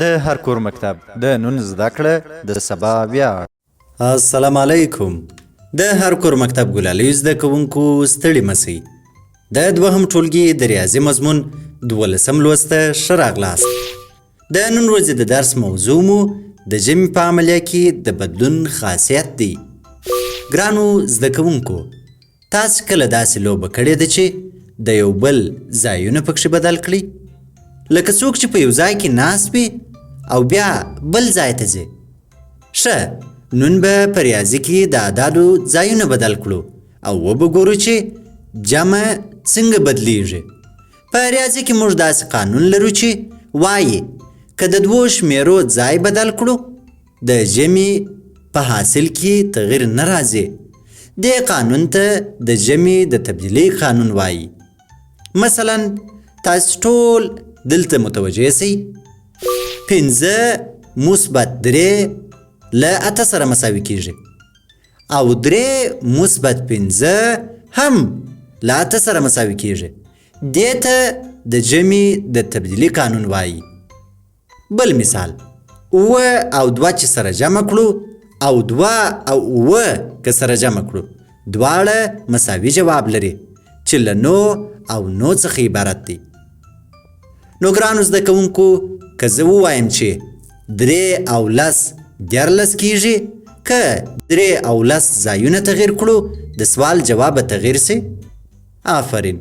د هر کور مکتب د نن زده کړه د سبا ویاړ. السلام علیکم. د هر کور مکتب ګلالیو زده کوونکو ستړي مسئ. د دوهم ټولګي د ریاضي مضمون دوولسم لوسته ښه راغلاست. د نن ورځې د درس موضوع مو د جمع په عملیه کې د بدلون خاصیت دی. ګرانو زده کوونکو، تاسو کله داسې لوبه کړې ده چې د یو بل ځایونه پکښې بدل کړي؟ لکه څوک چې په یو ځای کې ناست وي او بیا بل ځای ته ځي. ښه، نن به په ریاضي کې د اعدادو ځایونه بدل کړو او وبګورو چې جمع څنګه بدلیږي. په ریاضي کې موږ داسې قانون لرو چې وایي که د دوو شمیرو ځای بدل کړو د جمع په حاصل کې تغیر نه راځي. دې قانون ته د جمع د تبدیلۍ قانون وایي. مثلا تاسو ټول دلته متوجه سئ. 5 مثبت 3 له 8 سره مساوي کیږي او 3 مثبت 5 هم له 8 سره مساوي کیږي. دې ته د جمع د تبدیلۍ قانون وایي. بل مثال، 9 او 2 چې سره جمع کړو او 2 او 9 که سره جمع کړو دواړه مساوي جواب لري چې له 9 او 9 څخه عبارت دي. نو ګرانو زده کوونکو، که زه ووایم چې 3 او 10 14 کیږي، که 3 او 10 ځایونه تغیر کړو د سوال جواب به تغیر سي. آفرین،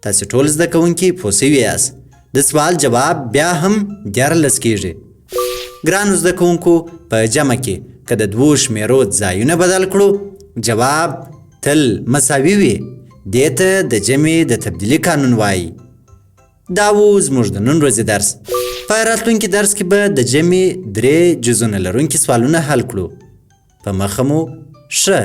تاسو ټول زده کوونکي پوه سوي یاست. د سوال جواب بیا هم 14 کیږي. ګرانو زده کوونکو، په جمع کې که د دوو شمیرو ځایونه بدل کړو جواب تل مساوي وي. دې ته د جمع د تبدیلۍ قانون وایي. دا و زموږ د نن ورځې درس. په راتلونکي درس کې به د جمع 3 جزونه لرونکي سوالونه حل کړو. په مخه مو ښه.